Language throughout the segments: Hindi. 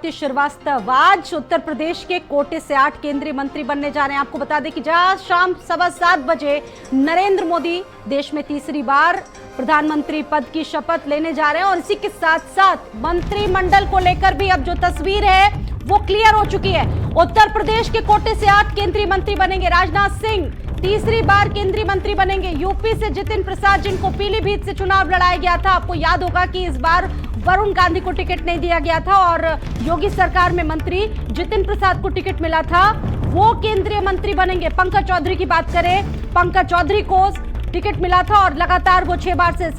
श्रीवास्तव आज उत्तर प्रदेश के कोटे से 8 केंद्रीय मंत्री बनने जा रहे हैं। आपको बता दें कि जहां शाम 7:15 बजे नरेंद्र मोदी देश में तीसरी बार प्रधानमंत्री पद की शपथ लेने जा रहे हैं और इसी के साथ साथ मंत्रिमंडल को लेकर भी अब जो तस्वीर है वो क्लियर हो चुकी है। उत्तर प्रदेश के कोटे से 8 केंद्रीय मंत्री बनेंगे। राजनाथ सिंह तीसरी बार केंद्रीय मंत्री बनेंगे। यूपी से जितिन प्रसाद जिनको पीलीभीत से चुनाव लड़ाया गया था, आपको याद होगा कि इस बार वरुण गांधी को टिकट नहीं दिया गया था और योगी सरकार में मंत्री जितिन प्रसाद को टिकट मिला था, वो केंद्रीय मंत्री बनेंगे। पंकज चौधरी की बात करें, पंकज चौधरी को टिकट मिला था और लगातार वो 6 बार से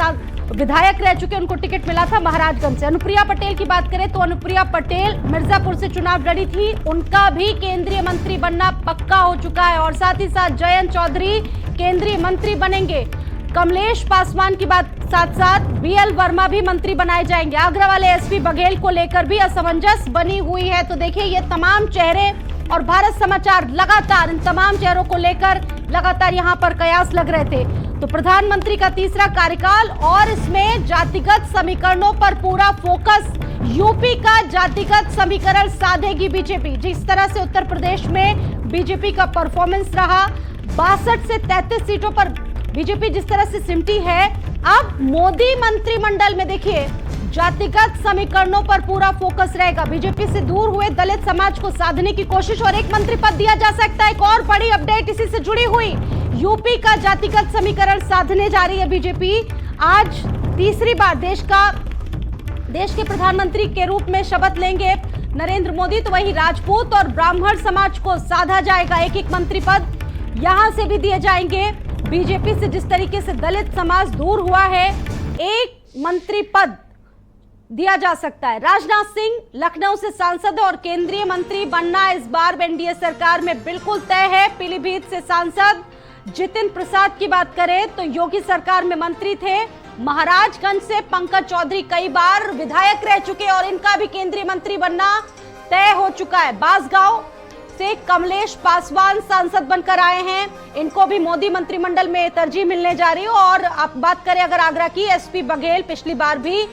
विधायक रह चुके, उनको टिकट मिला था महाराजगंज से। अनुप्रिया पटेल की बात करें तो अनुप्रिया पटेल मिर्जापुर से चुनाव लड़ी थी, उनका भी केंद्रीय मंत्री बनना पक्का हो चुका है। और साथ ही साथ जयंत चौधरी केंद्रीय मंत्री बनेंगे। कमलेश पासवान की बात साथ साथ बीएल वर्मा भी मंत्री बनाए जाएंगे। आगरा वाले एसपी बघेल को लेकर भी असमंजस बनी हुई है। तो देखिए ये तमाम चेहरे और भारत समाचार लगातार इन तमाम चेहरों को लेकर लगातार यहां पर कयास लग रहे थे। तो प्रधानमंत्री का तीसरा कार्यकाल और इसमें जातिगत समीकरणों पर पूरा फोकस। यूपी का जातिगत समीकरण साधेगी बीजेपी। जिस तरह से उत्तर प्रदेश में बीजेपी का परफॉर्मेंस रहा, 62 से 33 सीटों पर बीजेपी जिस तरह से सिमटी है, अब मोदी मंत्रिमंडल में देखिए जातिगत समीकरणों पर पूरा फोकस रहेगा। बीजेपी से दूर हुए दलित समाज को साधने की कोशिश और एक मंत्री पद दिया जा सकता है। एक और बड़ी अपडेट इसी से जुड़ी हुई, यूपी का जातिगत समीकरण साधने जा रही है बीजेपी। आज तीसरी बार देश के प्रधानमंत्री के रूप में शपथ लेंगे नरेंद्र मोदी। तो वहीं राजपूत और ब्राह्मण समाज को साधा जाएगा, एक एक मंत्री पद यहां से भी दिए जाएंगे। बीजेपी से जिस तरीके से दलित समाज दूर हुआ है, एक मंत्री पद दिया जा सकता है। राजनाथ सिंह लखनऊ से सांसद और केंद्रीय मंत्री बनना इस बार एनडीए सरकार में बिल्कुल तय है। पीलीभीत से सांसद जितिन प्रसाद की बात करें तो योगी सरकार में मंत्री थे। महाराजगंज से पंकज चौधरी कई बार विधायक रह चुके और इनका भी केंद्रीय मंत्री बनना तय हो चुका है। बांसगांव से कमलेश पासवान सांसद बनकर आए हैं, इनको भी मोदी मंत्रिमंडल में तरजीह मिलने जा रही है। और आप बात करें अगर आगरा की, एसपी बघेल पिछली बार भी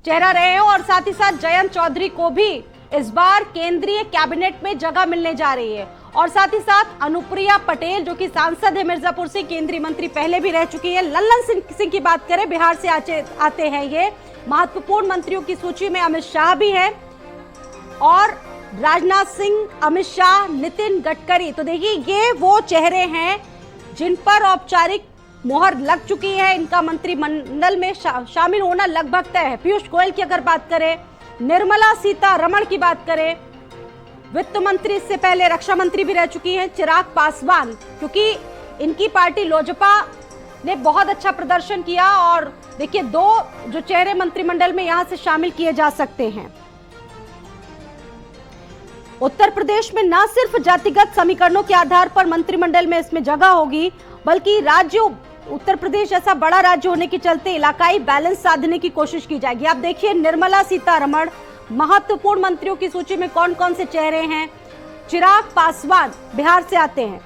चेहरा रहे हैं और साथ ही साथ जयंत चौधरी को भी इस बार केंद्रीय कैबिनेट में जगह मिलने जा रही है। और साथ ही साथ अनुप्रिया पटेल जो कि सांसद है मिर्जापुर से, केंद्रीय मंत्री पहले भी रह चुकी है। लल्लन सिंह की बात करें, बिहार से आते हैं ये। महत्वपूर्ण मंत्रियों की सूची में अमित शाह भी है और राजनाथ सिंह, अमित शाह, नितिन गडकरी। तो देखिए ये वो चेहरे हैं जिन पर औपचारिक मोहर लग चुकी है, इनका मंत्रिमंडल में शामिल होना लगभग तय है। पीयूष गोयल की अगर बात करें, निर्मला सीतारमण की बात करें, वित्त मंत्री इससे पहले रक्षा मंत्री भी रह चुकी हैं। चिराग पासवान, क्योंकि इनकी पार्टी लोजपा ने बहुत अच्छा प्रदर्शन किया और देखिए 2 जो चेहरे मंत्रिमंडल में यहां से शामिल किए जा सकते हैं। उत्तर प्रदेश में न सिर्फ जातिगत समीकरणों के आधार पर मंत्रिमंडल में इसमें जगह होगी, बल्कि उत्तर प्रदेश ऐसा बड़ा राज्य होने के चलते इलाकाई बैलेंस साधने की कोशिश की जाएगी। आप देखिए निर्मला सीतारमण, महत्वपूर्ण मंत्रियों की सूची में कौन कौन से चेहरे हैं। चिराग पासवान बिहार से आते हैं,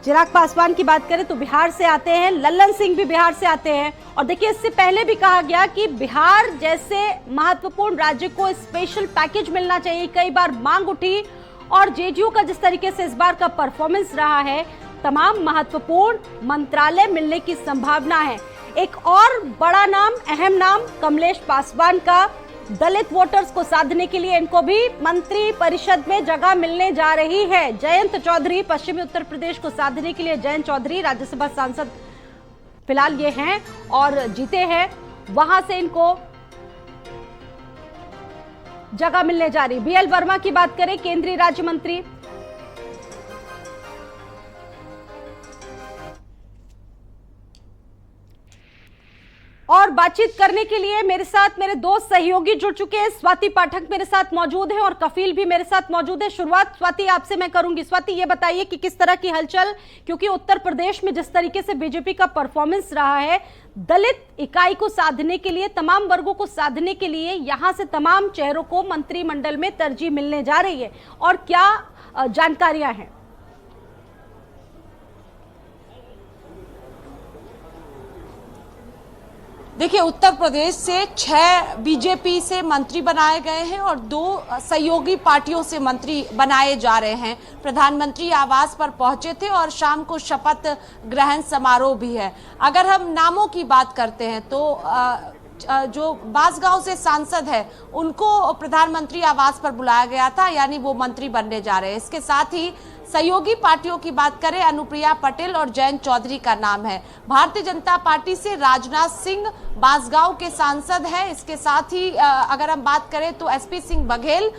चिराग पासवान की बात करें तो बिहार से आते हैं। लल्लन सिंह भी बिहार से आते हैं। और देखिए इससे पहले भी कहा गया कि बिहार जैसे महत्वपूर्ण राज्य को स्पेशल पैकेज मिलना चाहिए, कई बार मांग उठी और जेडीयू का जिस तरीके से इस बार का परफॉर्मेंस रहा है, तमाम महत्वपूर्ण मंत्रालय मिलने की संभावना है। एक और बड़ा नाम, अहम नाम कमलेश पासवान का, दलित वोटर्स को साधने के लिए इनको भी मंत्री परिषद में जगह मिलने जा रही है। जयंत चौधरी, पश्चिमी उत्तर प्रदेश को साधने के लिए जयंत चौधरी राज्यसभा सांसद फिलहाल ये हैं और जीते हैं, वहां से इनको जगह मिलने जा रही। बीएल वर्मा की बात करें, केंद्रीय राज्य मंत्री, और बातचीत करने के लिए मेरे साथ मेरे 2 सहयोगी जुड़ चुके हैं। स्वाति पाठक मेरे साथ मौजूद है और कफील भी मेरे साथ मौजूद है। शुरुआत स्वाति आपसे मैं करूंगी। स्वाति ये बताइए कि किस तरह की हलचल, क्योंकि उत्तर प्रदेश में जिस तरीके से बीजेपी का परफॉर्मेंस रहा है, दलित इकाई को साधने के लिए, तमाम वर्गों को साधने के लिए यहां से तमाम चेहरों को मंत्रिमंडल में तरजीह मिलने जा रही है और क्या जानकारियां हैं? देखिए, उत्तर प्रदेश से 6 बीजेपी से मंत्री बनाए गए हैं और 2 सहयोगी पार्टियों से मंत्री बनाए जा रहे हैं। प्रधानमंत्री आवास पर पहुंचे थे और शाम को शपथ ग्रहण समारोह भी है। अगर हम नामों की बात करते हैं तो जो बांसगांव से सांसद है उनको प्रधानमंत्री आवास पर बुलाया गया था, यानी वो मंत्री बनने जा रहे हैं। इसके साथ ही सहयोगी पार्टियों की बात करें, अनुप्रिया पटेल और जयंत चौधरी का नाम है। भारतीय जनता पार्टी से राजनाथ सिंह बांसगांव के सांसद हैं। इसके साथ ही अगर हम बात करें तो एसपी सिंह बघेल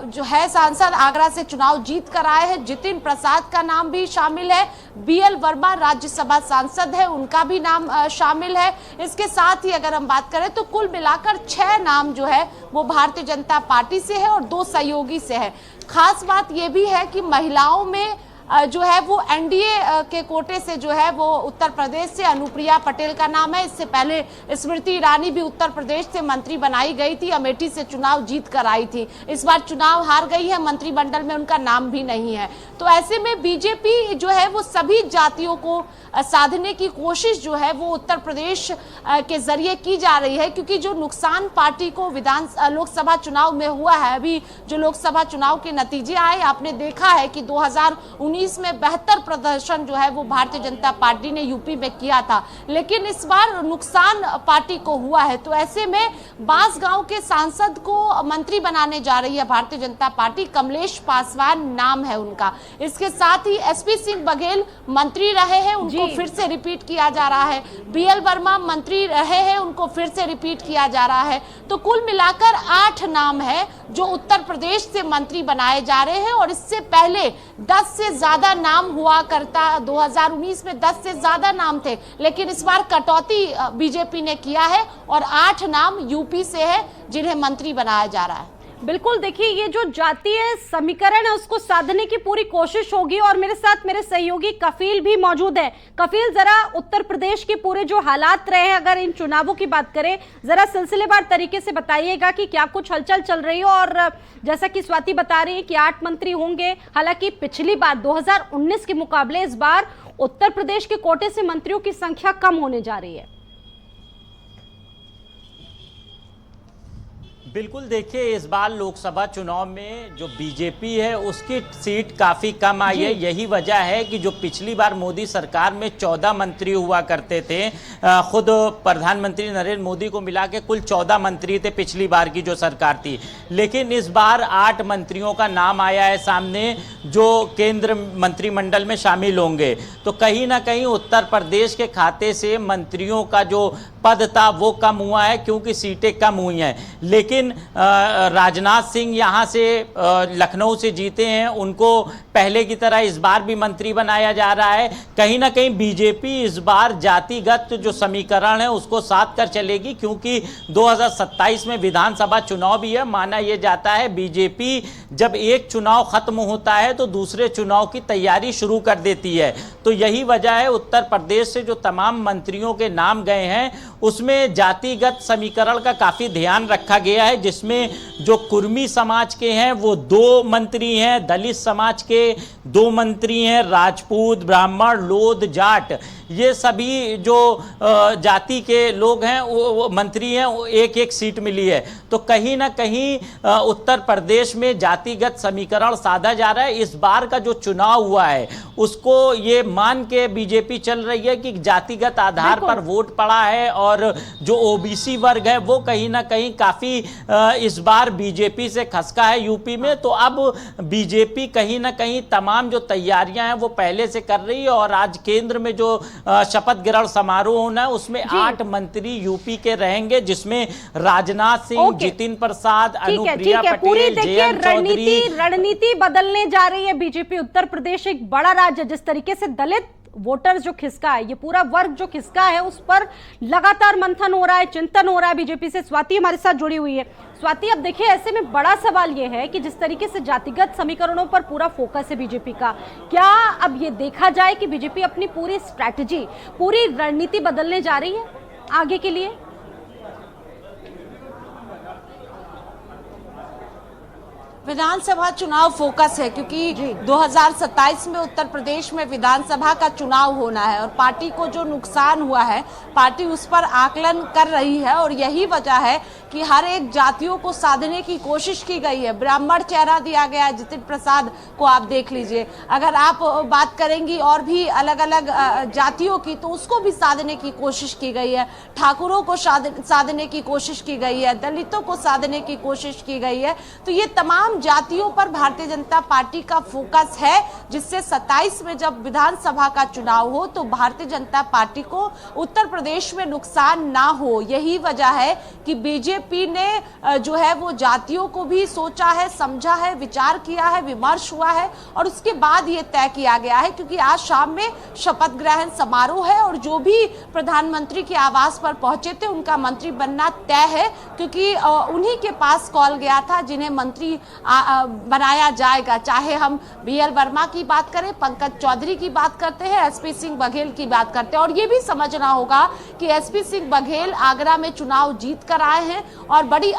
जो है सांसद, आगरा से चुनाव जीत कर आए हैं। जितिन प्रसाद का नाम भी शामिल है। बीएल वर्मा राज्यसभा सांसद है, उनका भी नाम शामिल है। इसके साथ ही अगर हम बात करें तो कुल मिलाकर 6 नाम जो है वो भारतीय जनता पार्टी से है और 2 सहयोगी से है। खास बात यह भी है कि महिलाओं में जो है वो एनडीए के कोटे से जो है वो उत्तर प्रदेश से अनुप्रिया पटेल का नाम है। इससे पहले स्मृति ईरानी भी उत्तर प्रदेश से मंत्री बनाई गई थी, अमेठी से चुनाव जीत कर आई थी। इस बार चुनाव हार गई है, मंत्रिमंडल में उनका नाम भी नहीं है। तो ऐसे में बीजेपी जो है वो सभी जातियों को साधने की कोशिश जो है वो उत्तर प्रदेश के जरिए की जा रही है, क्योंकि जो नुकसान पार्टी को लोकसभा चुनाव में हुआ है, अभी जो लोकसभा चुनाव के नतीजे आए, आपने देखा है कि 2019 में बेहतर प्रदर्शन जो है वो भारतीय जनता पार्टी ने यूपी में किया था, लेकिन इस बार नुकसान पार्टी को हुआ है। तो ऐसे में बांसगांव के सांसद को मंत्री बनाने जा रही है भारतीय जनता पार्टी। कमलेश पासवान नाम है उनका। इसके साथ ही एसपी सिंह बघेल मंत्री रहे हैं, उनको फिर से रिपीट किया जा रहा है। बीएल वर्मा मंत्री रहे हैं, उनको फिर से रिपीट किया जा रहा है। तो कुल मिलाकर 8 नाम है जो उत्तर प्रदेश से मंत्री बनाए जा रहे हैं और इससे पहले 10 से ज्यादा नाम हुआ करता। 2019 में 10 से ज्यादा नाम थे, लेकिन इस बार कटौती बीजेपी ने किया है और 8 नाम यूपी से है जिन्हें मंत्री बनाया जा रहा है। बिल्कुल, देखिए ये जो जातीय समीकरण है उसको साधने की पूरी कोशिश होगी और मेरे साथ मेरे सहयोगी कफील भी मौजूद है। कफील, जरा उत्तर प्रदेश के पूरे जो हालात रहे हैं, अगर इन चुनावों की बात करें, जरा सिलसिलेवार तरीके से बताइएगा कि क्या कुछ हलचल चल रही है। और जैसा कि स्वाति बता रही है कि 8 मंत्री होंगे, हालांकि पिछली बार 2019 के मुकाबले इस बार उत्तर प्रदेश के कोटे से मंत्रियों की संख्या कम होने जा रही है। बिल्कुल, देखिए इस बार लोकसभा चुनाव में जो बीजेपी है उसकी सीट काफ़ी कम आई है। यही वजह है कि जो पिछली बार मोदी सरकार में 14 मंत्री हुआ करते थे, खुद प्रधानमंत्री नरेंद्र मोदी को मिला के कुल 14 मंत्री थे पिछली बार की जो सरकार थी, लेकिन इस बार 8 मंत्रियों का नाम आया है सामने जो केंद्र मंत्रिमंडल में शामिल होंगे। तो कहीं ना कहीं उत्तर प्रदेश के खाते से मंत्रियों का जो पद था वो कम हुआ है, क्योंकि सीटें कम हुई हैं। लेकिन राजनाथ सिंह यहाँ से लखनऊ से जीते हैं, उनको पहले की तरह इस बार भी मंत्री बनाया जा रहा है। कहीं ना कहीं बीजेपी इस बार जातिगत जो समीकरण है उसको साथ कर चलेगी, क्योंकि 2027 में विधानसभा चुनाव भी है। माना यह जाता है बीजेपी जब एक चुनाव खत्म होता है तो दूसरे चुनाव की तैयारी शुरू कर देती है। तो यही वजह है उत्तर प्रदेश से जो तमाम मंत्रियों के नाम गए हैं उसमें जातिगत समीकरण का काफ़ी ध्यान रखा गया है, जिसमें जो कुर्मी समाज के हैं वो 2 मंत्री हैं, दलित समाज के 2 मंत्री हैं, राजपूत, ब्राह्मण, लोध, जाट, ये सभी जो जाति के लोग हैं वो मंत्री हैं, वो एक सीट मिली है। तो कहीं ना कहीं उत्तर प्रदेश में जातिगत समीकरण साधा जा रहा है। इस बार का जो चुनाव हुआ है उसको ये मान के बीजेपी चल रही है कि जातिगत आधार पर वोट पड़ा है और जो ओबीसी वर्ग है वो कहीं ना कहीं काफ़ी इस बार बीजेपी से खसका है यूपी में। तो अब बीजेपी कहीं ना कहीं तमाम जो तैयारियां हैं वो पहले से कर रही है और आज केंद्र में जो शपथ ग्रहण समारोह होना है उसमें 8 मंत्री यूपी के रहेंगे, जिसमें राजनाथ सिंह, जितिन प्रसाद, अनुप्रिया पटेल, जयंत चौधरी। रणनीति बदलने जा रही है बीजेपी। उत्तर प्रदेश एक बड़ा राज्य, जिस तरीके से दलित वोटर जो खिसका है, ये पूरा वर्ग जो खिसका है, उस पर लगातार मंथन हो रहा है, चिंतन हो रहा है बीजेपी से। स्वाति हमारे साथ जुड़ी हुई है। स्वाति, अब देखिए ऐसे में बड़ा सवाल ये है कि जिस तरीके से जातिगत समीकरणों पर पूरा फोकस है बीजेपी का, क्या अब ये देखा जाए कि बीजेपी अपनी पूरी स्ट्रैटेजी, पूरी रणनीति बदलने जा रही है आगे के लिए? विधानसभा चुनाव फोकस है क्योंकि 2027 में उत्तर प्रदेश में विधानसभा का चुनाव होना है और पार्टी को जो नुकसान हुआ है पार्टी उस पर आकलन कर रही है और यही वजह है कि हर एक जातियों को साधने की कोशिश की गई है। ब्राह्मण चेहरा दिया गया है जितिन प्रसाद को, आप देख लीजिए। अगर आप बात करेंगी और भी अलग अलग जातियों की तो उसको भी साधने की कोशिश की गई है। ठाकुरों को साधने की कोशिश की गई है, दलितों को साधने की कोशिश की गई है। तो ये तमाम जातियों पर भारतीय जनता पार्टी का फोकस है, जिससे 27 में जब विधानसभा का चुनाव हो तो भारतीय जनता पार्टी को उत्तर प्रदेश में नुकसान ना हो। यही वजह है कि बीजेपी ने जो है वो जातियों को भी सोचा है, समझा है, विचार किया है, विमर्श हुआ है और उसके बाद ये तय किया गया है। क्योंकि आज शाम में शपथ ग्रहण समारोह है और जो भी प्रधानमंत्री के आवास पर पहुंचे थे उनका मंत्री बनना तय है, क्योंकि उन्हीं के पास कॉल गया था जिन्हें मंत्री बनाया जाएगा। चाहे हम बीएल वर्मा की बात करें, पंकज चौधरी की बात करते हैं, एसपी सिंह बघेल की बात करते हैं। और ये भी समझना होगा कि एसपी सिंह बघेल आगरा में चुनाव जीत कर आए हैं और बड़ी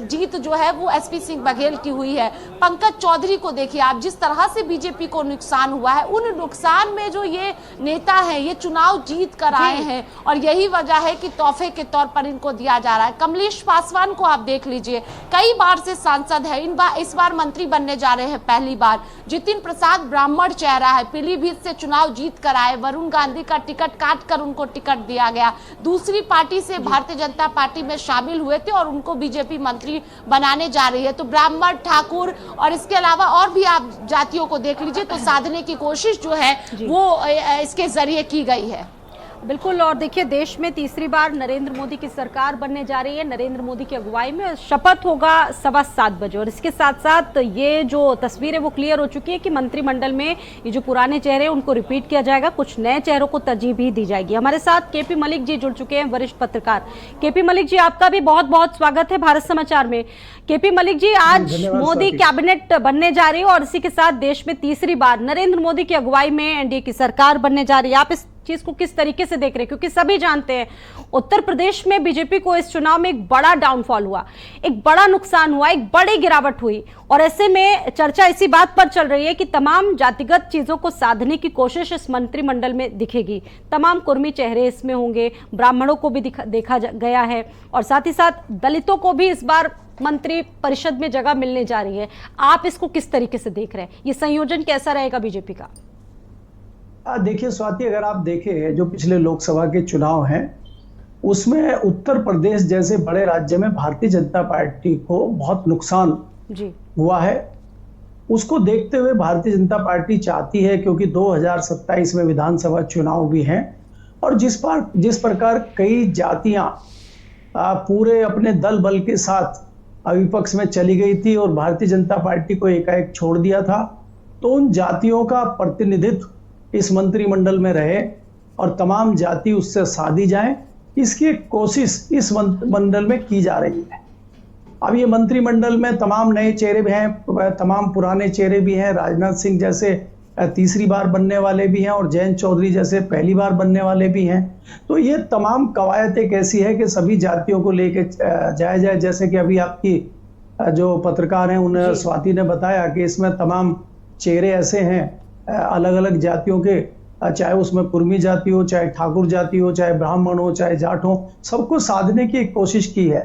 जीत जो है वो एसपी सिंह बघेल की हुई है। पंकज चौधरी को देखिए आप, जिस तरह से बीजेपी को नुकसान हुआ है, उन नुकसान में जो ये नेता है ये चुनाव जीत कर आए हैं और यही वजह है कि तोहफे के तौर पर इनको दिया जा रहा है। कमलेश पासवान को आप देख लीजिए, कई बार से सांसद है, इस बार मंत्री बनने जा रहे हैं पहली बार। जितिन प्रसाद ब्राह्मण चेहरा है, पीलीभीत से चुनाव जीत कर आए, वरुण गांधी का टिकट काट कर उनको टिकट दिया गया, दूसरी पार्टी से भारतीय जनता पार्टी में शामिल हुए थे और उनको बीजेपी मंत्री बनाने जा रही है। तो ब्राह्मण, ठाकुर और इसके अलावा और भी आप जातियों को देख लीजिए तो साधने की कोशिश जो है वो इसके जरिए की गई है। बिल्कुल। और देखिए, देश में तीसरी बार नरेंद्र मोदी की सरकार बनने जा रही है, नरेंद्र मोदी की अगुवाई में। शपथ होगा 7:15 बजे और इसके साथ साथ ये जो तस्वीर है वो क्लियर हो चुकी है कि मंत्रिमंडल में ये जो पुराने चेहरे हैं उनको रिपीट किया जाएगा, कुछ नए चेहरों को तरजीह भी दी जाएगी। हमारे साथ केपी मलिक जी जुड़ चुके हैं, वरिष्ठ पत्रकार। केपी मलिक जी, आपका भी बहुत बहुत स्वागत है भारत समाचार में। केपी मलिक जी, आज मोदी कैबिनेट बनने जा रही है और इसी के साथ देश में तीसरी बार नरेंद्र मोदी की अगुवाई में एनडीए की सरकार बनने जा रही है। आप इस चीज को किस तरीके से देख रहे हैं? क्योंकि सभी जानते हैं उत्तर प्रदेश में बीजेपी को इस चुनाव में एक बड़ा डाउनफॉल हुआ, एक बड़ा नुकसान हुआ, एक बड़ी गिरावट हुई और ऐसे में चर्चा इसी बात पर चल रही है कि तमाम जातिगत चीजों को साधने की कोशिश इस मंत्रिमंडल में दिखेगी। तमाम कुर्मी चेहरे इसमें होंगे, ब्राह्मणों को भी देखा गया है और साथ ही साथ दलितों को भी इस बार मंत्री परिषद में जगह मिलने जा रही है। आप इसको किस तरीके से देख रहे हैं? ये संयोजन कैसा रहेगा बीजेपी का? देखिए स्वाति, अगर आप देखें जो पिछले लोकसभा के चुनाव हैं उसमें उत्तर प्रदेश जैसे बड़े राज्य में भारतीय जनता पार्टी को बहुत नुकसान हुआ है। उसको देखते हुए भारतीय जनता पार्टी चाहती है, क्योंकि 2027 में विधानसभा चुनाव भी हैं और जिस प्रकार कई जातियां पूरे अपने दल बल के साथ विपक्ष में चली गई थी और भारतीय जनता पार्टी को एकाएक छोड़ दिया था, तो उन जातियों का प्रतिनिधित्व इस मंत्रिमंडल में रहे और तमाम जाति उससे साधी जाएं, इसकी कोशिश इस मंत्रिमंडल में की जा रही है। अब ये मंत्रिमंडल में तमाम नए चेहरे भी हैं, तमाम पुराने चेहरे भी हैं। राजनाथ सिंह जैसे तीसरी बार बनने वाले भी हैं और जयंत चौधरी जैसे पहली बार बनने वाले भी हैं। तो ये तमाम कवायद एक ऐसी है कि सभी जातियों को लेके जाया जाए। जैसे कि अभी आपकी जो पत्रकार हैं उन्हें स्वाति ने बताया कि इसमें तमाम चेहरे ऐसे हैं अलग अलग जातियों के, चाहे उसमें कुर्मी जाति हो, चाहे ठाकुर जाति हो, चाहे ब्राह्मण हो, चाहे जाट हो, सबको साधने की कोशिश की है।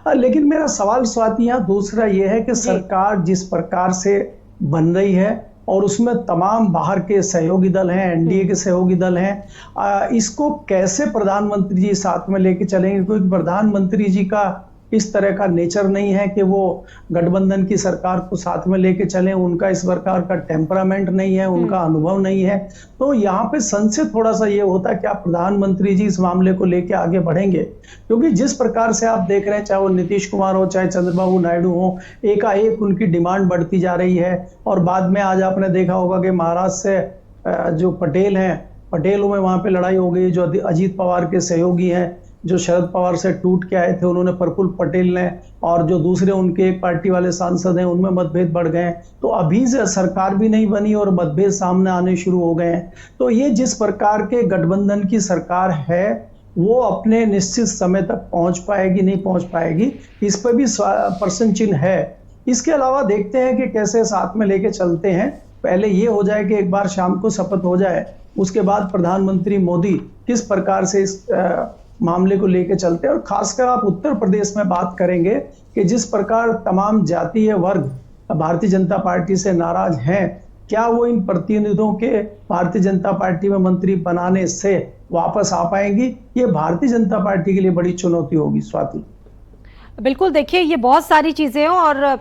लेकिन मेरा सवाल स्वाति यहाँ दूसरा ये है कि सरकार जिस प्रकार से बन रही है और उसमें तमाम बाहर के सहयोगी दल हैं, एनडीए के सहयोगी दल हैं, इसको कैसे प्रधानमंत्री जी साथ में लेके चलेंगे? क्योंकि प्रधानमंत्री जी का इस तरह का नेचर नहीं है कि वो गठबंधन की सरकार को साथ में लेके चलें, उनका इस प्रकार का टेम्परामेंट नहीं है, उनका अनुभव नहीं है। तो यहाँ पे संशय थोड़ा सा ये होता है कि आप प्रधानमंत्री जी इस मामले को लेके आगे बढ़ेंगे? क्योंकि जिस प्रकार से आप देख रहे हैं, चाहे वो नीतीश कुमार हो, चाहे चंद्रबाबू नायडू हो, एकाएक उनकी डिमांड बढ़ती जा रही है। और बाद में आज आपने देखा होगा कि महाराष्ट्र से जो पटेल हैं, पटेलों में वहां पे लड़ाई हो गई। जो अजीत पवार के सहयोगी हैं, जो शरद पवार से टूट के आए थे, उन्होंने प्रफुल्ल पटेल ने, और जो दूसरे उनके एक पार्टी वाले सांसद हैं, उनमें मतभेद बढ़ गए। तो अभी से सरकार भी नहीं बनी और मतभेद सामने आने शुरू हो गए हैं। तो ये जिस प्रकार के गठबंधन की सरकार है वो अपने निश्चित समय तक पहुंच पाएगी, नहीं पहुंच पाएगी, इस पर भी प्रश्न चिन्ह है। इसके अलावा देखते हैं कि कैसे साथ में लेके चलते हैं। पहले ये हो जाए कि एक बार शाम को शपथ हो जाए, उसके बाद प्रधानमंत्री मोदी किस प्रकार से इस मामले को लेके चलते हैं। और खासकर आप उत्तर प्रदेश में बात करेंगे कि जिस प्रकार तमाम जातीय वर्ग भारतीय जनता पार्टी से नाराज हैं, क्या वो इन प्रतिनिधियों के भारतीय जनता पार्टी में मंत्री बनाने से वापस आ पाएंगी? ये भारतीय जनता पार्टी के लिए बड़ी चुनौती होगी। स्वाति, बिल्कुल, देखिए ये बहुत सारी चीजें हैं और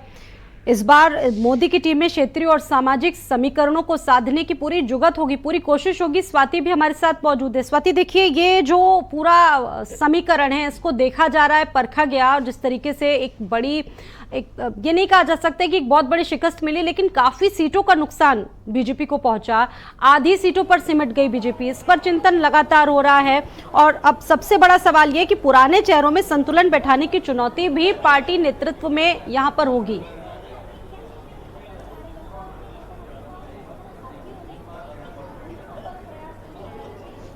इस बार मोदी की टीम में क्षेत्रीय और सामाजिक समीकरणों को साधने की पूरी जुगत होगी, पूरी कोशिश होगी। स्वाति भी हमारे साथ मौजूद है। स्वाति, देखिए ये जो पूरा समीकरण है इसको देखा जा रहा है, परखा गया, और जिस तरीके से ये नहीं कहा जा सकता कि एक बहुत बड़ी शिकस्त मिली, लेकिन काफी सीटों का नुकसान बीजेपी को पहुंचा, आधी सीटों पर सिमट गई बीजेपी। इस पर चिंतन लगातार हो रहा है और अब सबसे बड़ा सवाल ये कि पुराने चेहरों में संतुलन बैठाने की चुनौती भी पार्टी नेतृत्व में यहां पर होगी।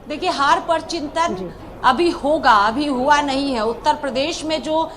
देखिए, हार पर चिंतन अभी होगा, अभी हुआ नहीं है। उत्तर प्रदेश में जो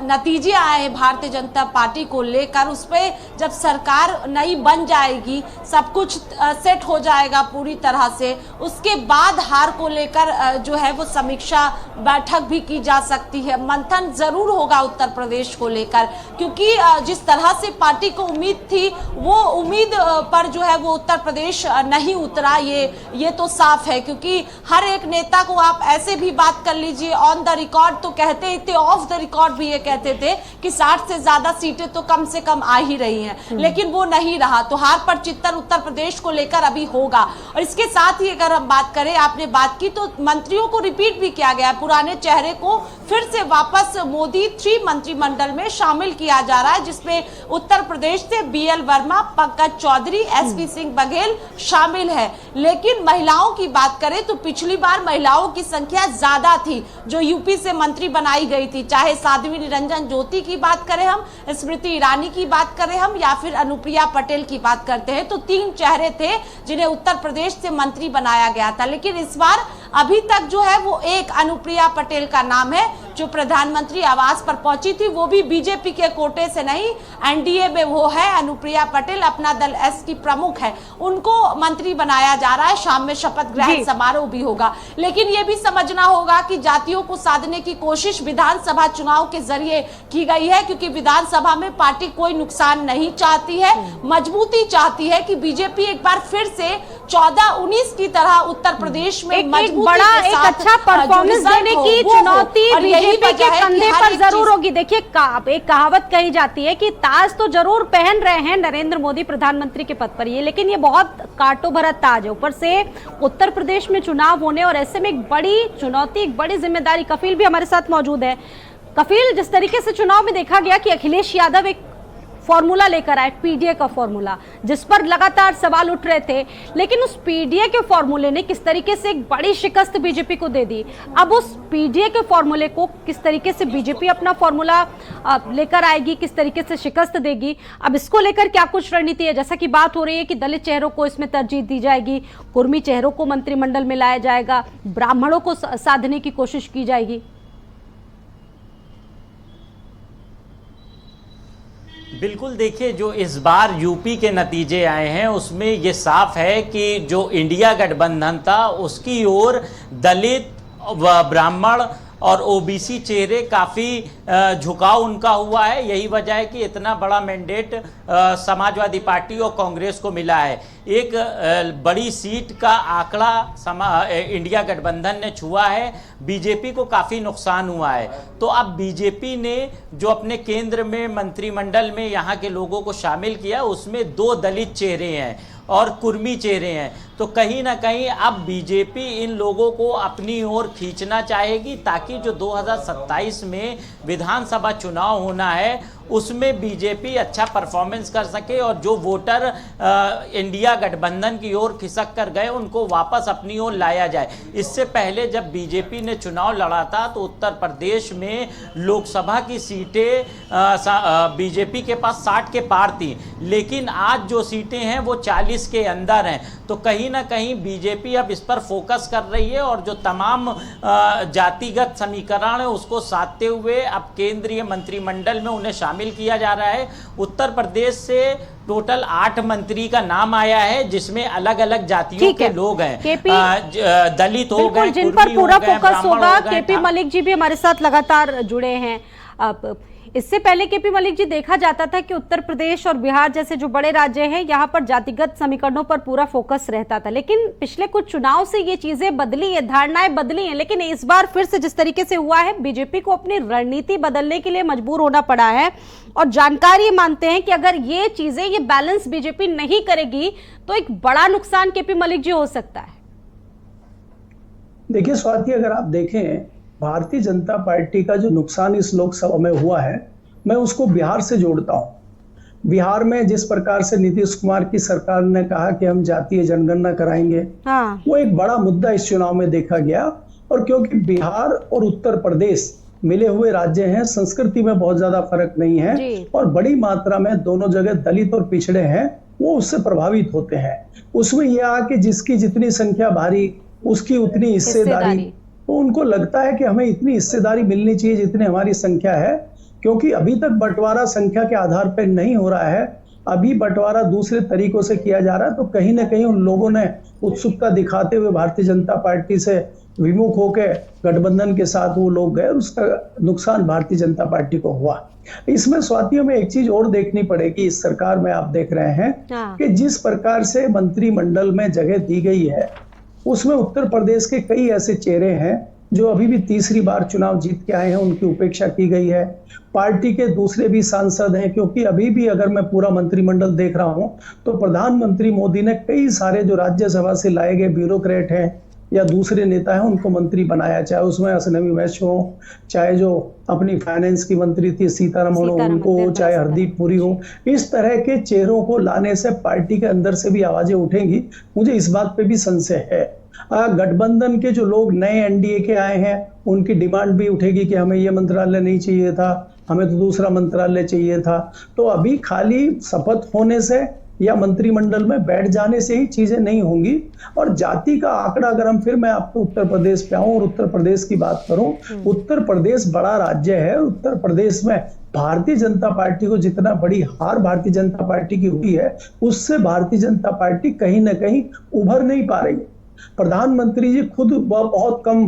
नतीजे आए हैं भारतीय जनता पार्टी को लेकर, उस पर जब सरकार नई बन जाएगी, सब कुछ सेट हो जाएगा पूरी तरह से, उसके बाद हार को लेकर जो है वो समीक्षा बैठक भी की जा सकती है। मंथन जरूर होगा उत्तर प्रदेश को लेकर, क्योंकि जिस तरह से पार्टी को उम्मीद थी वो उम्मीद पर जो है वो उत्तर प्रदेश नहीं उतरा, ये तो साफ है। क्योंकि हर एक नेता को आप ऐसे भी बात कर लीजिए, ऑन द रिकॉर्ड तो कहते ही थे, ऑफ द रिकॉर्ड भी ये कहते थे कि 60 से ज्यादा सीटें तो कम से कम आ ही रही हैं, लेकिन वो नहीं रहा। तो हार पर चिंतन उत्तर प्रदेश को लेकर अभी होगा। और इसके साथ ही अगर हम बात करें, आपने बात की तो मंत्रियों को रिपीट भी किया गया है, पुराने चेहरे को फिर से वापस मोदी 3 मंत्रिमंडल में शामिल किया जा रहा है, जिसमें उत्तर प्रदेश से BL वर्मा, पंकज चौधरी, SP सिंह बघेल शामिल है। लेकिन महिलाओं की बात करें तो पिछली बार महिलाओं की संख्या ज्यादा थी जो यूपी से मंत्री बनाई गई थी, चाहे साध्वी निरंजन ज्योति की बात करें हम, स्मृति ईरानी की बात करें हम, या फिर अनुप्रिया पटेल की बात करते हैं, तो 3 चेहरे थे जिन्हें उत्तर प्रदेश से मंत्री बनाया गया था। लेकिन इस बार अभी तक जो है वो एक अनुप्रिया पटेल का नाम है जो प्रधानमंत्री आवास पर पहुंची थी, वो भी बीजेपी के कोटे से नहीं, NDA में वो है अनुप्रिया पटेल, अपना दल S की प्रमुख है, उनको मंत्री बनाया जा रहा है। शाम में शपथ ग्रहण समारोह भी होगा। लेकिन ये भी समझना होगा कि जातियों को साधने की कोशिश विधानसभा चुनाव के जरिए की गई है, क्योंकि विधानसभा में पार्टी कोई नुकसान नहीं चाहती है, मजबूती चाहती है कि बीजेपी एक बार फिर से 14-19 की तरह उत्तर प्रदेश में एक अच्छा परफॉर्मेंस देने की चुनौती बीजेपी के कंधे पर जरूर होगी। देखिए, एक कहावत कही जाती है कि ताज तो जरूर पहन रहे हैं नरेंद्र मोदी प्रधानमंत्री के पद पर, ये लेकिन ये बहुत कांटों भरा ताज है। ऊपर से उत्तर प्रदेश में चुनाव होने और ऐसे में एक बड़ी चुनौती, एक बड़ी जिम्मेदारी। कपिल भी हमारे साथ मौजूद है। कपिल, जिस तरीके से चुनाव में देखा गया कि अखिलेश यादव एक फॉर्मूला लेकर आए, पीडीए का फॉर्मूला, जिस पर लगातार सवाल उठ रहे थे, लेकिन उस पीडीए के फॉर्मूले ने किस तरीके से एक बड़ी शिकस्त बीजेपी को दे दी। अब उस पीडीए के फॉर्मूले को किस तरीके से बीजेपी अपना फॉर्मूला लेकर आएगी, किस तरीके से शिकस्त देगी, अब इसको लेकर क्या कुछ रणनीति है? जैसा कि बात हो रही है कि दलित चेहरों को इसमें तरजीह दी जाएगी, कुर्मी चेहरों को मंत्रिमंडल में लाया जाएगा, ब्राह्मणों को साधने की कोशिश की जाएगी। बिल्कुल, देखिए जो इस बार यूपी के नतीजे आए हैं उसमें ये साफ है कि जो इंडिया गठबंधन था उसकी ओर दलित व ब्राह्मण और ओबीसी चेहरे काफ़ी झुकाव उनका हुआ है। यही वजह है कि इतना बड़ा मैंडेट समाजवादी पार्टी और कांग्रेस को मिला है। एक बड़ी सीट का आंकड़ा इंडिया गठबंधन ने छुआ है, बीजेपी को काफ़ी नुकसान हुआ है। तो अब बीजेपी ने जो अपने केंद्र में मंत्रिमंडल में यहाँ के लोगों को शामिल किया, उसमें 2 दलित चेहरे हैं और कुर्मी चेहरे हैं। तो कहीं ना कहीं अब बीजेपी इन लोगों को अपनी ओर खींचना चाहेगी ताकि जो 2027 में विधानसभा चुनाव होना है उसमें बीजेपी अच्छा परफॉर्मेंस कर सके और जो वोटर इंडिया गठबंधन की ओर खिसक कर गए उनको वापस अपनी ओर लाया जाए। इससे पहले जब बीजेपी ने चुनाव लड़ा था तो उत्तर प्रदेश में लोकसभा की सीटें बीजेपी के पास 60 के पार थी, लेकिन आज जो सीटें हैं वो 40 के अंदर हैं। तो कहीं ना कहीं बीजेपी अब इस पर फोकस कर रही है और जो तमाम जातिगत समीकरण है उसको साधते हुए अब केंद्रीय मंत्रिमंडल में उन्हें शामिल शामिल किया जा रहा है। उत्तर प्रदेश से टोटल 8 मंत्री का नाम आया है, जिसमें अलग अलग जातियों के लोग हैं, दलित हो गए, जिन पर पूरा फोकस होगा। केपी मलिक जी भी हमारे साथ लगातार जुड़े हैं। अब इससे पहले केपी मलिक जी, देखा जाता था कि उत्तर प्रदेश और बिहार जैसे जो बड़े राज्य हैं, यहाँ पर जातिगत समीकरणों पर पूरा फोकस रहता था, लेकिन पिछले कुछ चुनाव से ये चीजें बदली है, धारणाएं बदली हैं। लेकिन इस बार फिर से जिस तरीके से हुआ है, बीजेपी को अपनी रणनीति बदलने के लिए मजबूर होना पड़ा है। और जानकारी मानते हैं कि अगर ये चीजें, ये बैलेंस बीजेपी नहीं करेगी तो एक बड़ा नुकसान केपी मलिक जी हो सकता है। देखिए स्वाति, अगर आप देखें भारतीय जनता पार्टी का जो नुकसान इस लोकसभा में हुआ है, मैं उसको बिहार से जोड़ता हूं। बिहार में जिस प्रकार से नीतीश कुमार की सरकार ने कहा कि हम जातीय जनगणना कराएंगे, वो एक बड़ा मुद्दा इस चुनाव में देखा गया। और क्योंकि बिहार और उत्तर प्रदेश मिले हुए राज्य हैं, संस्कृति में बहुत ज्यादा फर्क नहीं है और बड़ी मात्रा में दोनों जगह दलित और पिछड़े हैं, वो उससे प्रभावित होते हैं। उसमें यह आ कि जिसकी जितनी संख्या भारी उसकी उतनी हिस्सेदारी, तो उनको लगता है कि हमें इतनी हिस्सेदारी मिलनी चाहिए जितनी हमारी संख्या है। क्योंकि अभी तक बंटवारा संख्या के आधार पर नहीं हो रहा है, अभी बंटवारा दूसरे तरीकों से किया जा रहा है। तो कहीं ना कहीं उन लोगों ने उत्सुकता दिखाते हुए भारतीय जनता पार्टी से विमुख होकर गठबंधन के साथ वो लोग गए और उसका नुकसान भारतीय जनता पार्टी को हुआ। इसमें स्वातियों में एक चीज और देखनी पड़ेगी। इस सरकार में आप देख रहे हैं कि जिस प्रकार से मंत्रिमंडल में जगह दी गई है, उसमें उत्तर प्रदेश के कई ऐसे चेहरे हैं जो अभी भी तीसरी बार चुनाव जीत के आए हैं, उनकी उपेक्षा की गई है। पार्टी के दूसरे भी सांसद हैं, क्योंकि अभी भी अगर मैं पूरा मंत्रिमंडल देख रहा हूं तो प्रधानमंत्री मोदी ने कई सारे जो राज्यसभा से लाए गए ब्यूरोक्रेट हैं या दूसरे नेता हैं, उनको मंत्री बनाया, चाहे उसमें असनवी वैश्य हो, चाहे जो अपनी फाइनेंस की मंत्री थी सीतारमण हो उनको, चाहे हरदीप पुरी हो। इस तरह के चेहरों को लाने से पार्टी के अंदर से भी आवाजें उठेंगी। मुझे इस बात पे भी संशय है। गठबंधन के जो लोग नए एनडीए के आए हैं, उनकी डिमांड भी उठेगी कि हमें ये मंत्रालय नहीं चाहिए था, हमें तो दूसरा मंत्रालय चाहिए था। तो अभी खाली शपथ होने से या मंत्रिमंडल में बैठ जाने से ही चीजें नहीं होंगी। और जाति का आंकड़ा, अगर हम फिर मैं आपको उत्तर प्रदेश पे आऊं और उत्तर प्रदेश की बात करूं, उत्तर प्रदेश बड़ा राज्य है। उत्तर प्रदेश में भारतीय जनता पार्टी को जितना बड़ी हार भारतीय जनता पार्टी की हुई है, उससे भारतीय जनता पार्टी कहीं ना कहीं उभर नहीं पा रही। प्रधानमंत्री जी खुद बहुत कम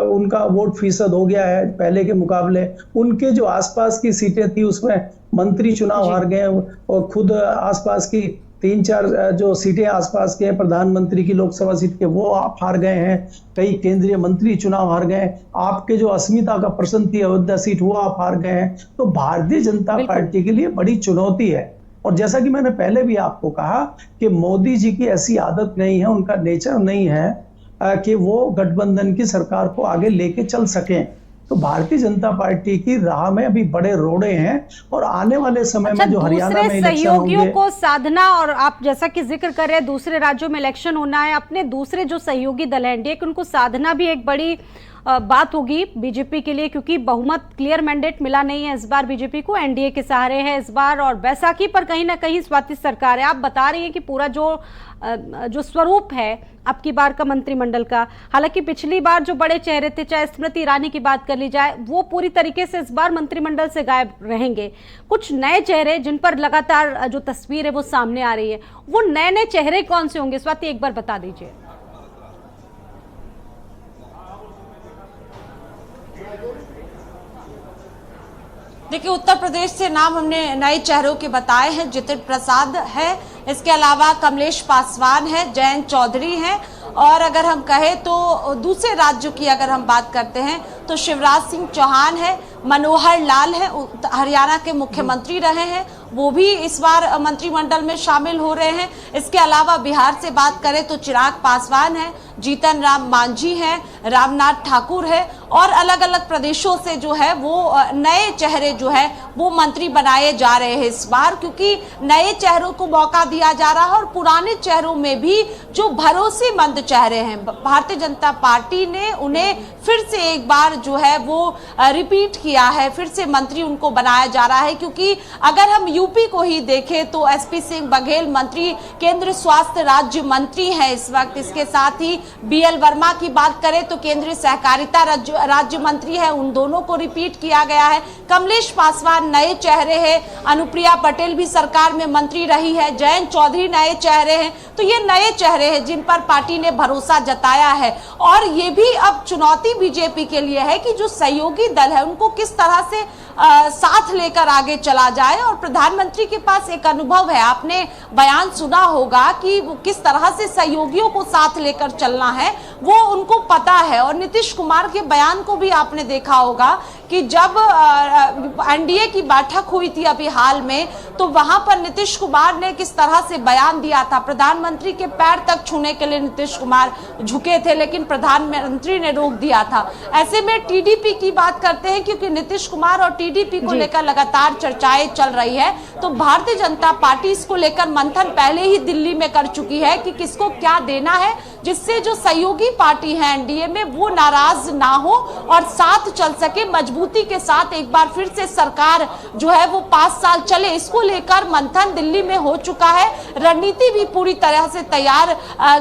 उनका वोट फीसद हो गया है पहले के मुकाबले। उनके जो आसपास की सीटें थी उसमें मंत्री चुनाव हार गए और खुद आसपास की 3-4 जो सीटें आसपास के प्रधानमंत्री की लोकसभा सीट के वो आप हार गए हैं। कई केंद्रीय मंत्री चुनाव हार गए। आपके जो अस्मिता का प्रश्न थी अयोध्या सीट, वो आप हार गए हैं। तो भारतीय जनता पार्टी के लिए बड़ी चुनौती है। और जैसा कि मैंने पहले भी आपको कहा कि मोदी जी की ऐसी आदत नहीं है, उनका नेचर नहीं है कि वो गठबंधन की सरकार को आगे लेके चल सकें। तो भारतीय जनता पार्टी की राह में अभी बड़े रोड़े हैं और आने वाले समय में जो हरियाणा में इलेक्शन सहयोगियों को साधना, और आप जैसा कि जिक्र कर रहे हैं दूसरे राज्यों में इलेक्शन होना है, अपने दूसरे जो सहयोगी दल है एनडीए, उनको साधना भी एक बड़ी बात होगी बीजेपी के लिए, क्योंकि बहुमत क्लियर मैंडेट मिला नहीं है इस बार बीजेपी को। एनडीए के सहारे है इस बार, और बैसाखी पर कहीं ना कहीं स्वाति सरकार है। आप बता रही हैं कि पूरा जो स्वरूप है आपकी बार का मंत्रिमंडल का, हालांकि पिछली बार जो बड़े चेहरे थे, चाहे स्मृति ईरानी की बात कर ली जाए, वो पूरी तरीके से इस बार मंत्रिमंडल से गायब रहेंगे। कुछ नए चेहरे जिन पर लगातार जो तस्वीर है वो सामने आ रही है, वो नए नए चेहरे कौन से होंगे स्वाति, एक बार बता दीजिए। देखिए, उत्तर प्रदेश से नाम हमने नए चेहरों के बताए हैं। जितिन प्रसाद है, इसके अलावा कमलेश पासवान है, जयंत चौधरी हैं, और अगर हम कहें तो दूसरे राज्यों की अगर हम बात करते हैं तो शिवराज सिंह चौहान है, मनोहर लाल है, हरियाणा के मुख्यमंत्री रहे हैं, वो भी इस बार मंत्रिमंडल में शामिल हो रहे हैं। इसके अलावा बिहार से बात करें तो चिराग पासवान है, जीतन राम मांझी है, रामनाथ ठाकुर है, और अलग अलग प्रदेशों से जो है वो नए चेहरे जो है वो मंत्री बनाए जा रहे हैं इस बार, क्योंकि नए चेहरों को मौका दिया जा रहा है। और पुराने चेहरों में भी जो भरोसेमंद चेहरे हैं, भारतीय जनता पार्टी ने उन्हें फिर से एक बार जो है वो रिपीट किया है, फिर से मंत्री उनको बनाया जा रहा है। क्योंकि अगर हम यूपी को ही देखें तो एसपी सिंह बघेल मंत्री, केंद्र स्वास्थ्य राज्य मंत्री हैं इस वक्त। इसके साथ ही BL वर्मा की बात करें तो केंद्रीय सहकारिता राज्य मंत्री है, उन दोनों को रिपीट किया गया है। कमलेश पासवान नए चेहरे हैं, अनुप्रिया पटेल भी सरकार में मंत्री रही है, जयंत चौधरी नए चेहरे हैं। तो ये नए चेहरे हैं जिन पर पार्टी ने भरोसा जताया है। और ये भी अब चुनौती बीजेपी के लिए है कि जो सहयोगी दल है उनको किस तरह से साथ लेकर आगे चला जाए। और प्रधानमंत्री के पास एक अनुभव है, आपने बयान सुना होगा कि वो किस तरह से सहयोगियों को साथ लेकर चलना है, वो उनको पता है। और नीतीश कुमार के बयान को भी आपने देखा होगा कि जब एनडीए की बैठक हुई थी अभी हाल में, तो वहां पर नीतीश कुमार ने किस तरह से बयान दिया था। प्रधानमंत्री के पैर तक छूने के लिए नीतीश कुमार झुके थे, लेकिन प्रधानमंत्री ने रोक दिया था। ऐसे में टीडीपी की बात करते हैं, क्योंकि नीतीश कुमार और टीडीपी को लेकर लगातार चर्चाएं चल रही है। तो भारतीय जनता पार्टी इसको लेकर मंथन पहले ही दिल्ली में कर चुकी है कि किसको क्या देना है, जिससे जो सहयोगी पार्टी है एनडीए में वो नाराज ना हो और साथ चल सके, मजबूती के साथ एक बार फिर से सरकार जो है वो 5 साल चले। इसको लेकर मंथन दिल्ली में हो चुका है, रणनीति भी पूरी तरह से तैयार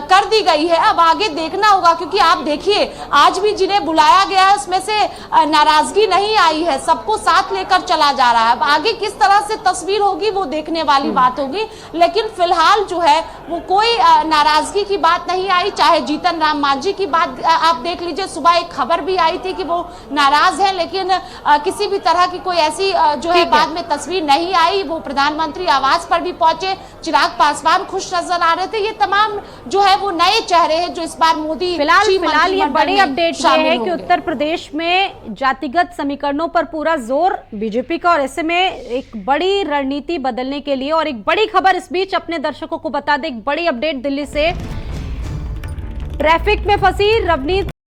कर दी गई है। अब आगे देखना होगा, क्योंकि आप देखिए आज भी जिन्हें बुलाया गया है उसमें से नाराजगी नहीं आई है, सबको साथ लेकर चला जा रहा है। अब आगे किस तरह से तस्वीर होगी वो देखने वाली बात होगी, लेकिन फिलहाल जो है वो कोई नाराजगी की बात नहीं आई। चाहे जीतन राम मांझी की बात आप देख लीजिए, सुबह एक खबर भी आई थी कि वो नाराज है, लेकिन किसी भी तरह की कोई ऐसी जो है बाद में तस्वीर नहीं आई। वो प्रधानमंत्री आवास पर भी पहुंचे, चिराग पासवान खुश नजर आ रहे थे। ये तमाम जो है वो नए चेहरे हैं जो इस बार मोदी फिलहाल ये बड़ी अपडेट ये है कि उत्तर प्रदेश में जातिगत समीकरणों पर पूरा जोर बीजेपी का, और ऐसे में एक बड़ी रणनीति बदलने के लिए। और एक बड़ी खबर इस बीच अपने दर्शकों को बता दें, एक बड़ी अपडेट दिल्ली से। ट्रैफिक में फंसी रवनीत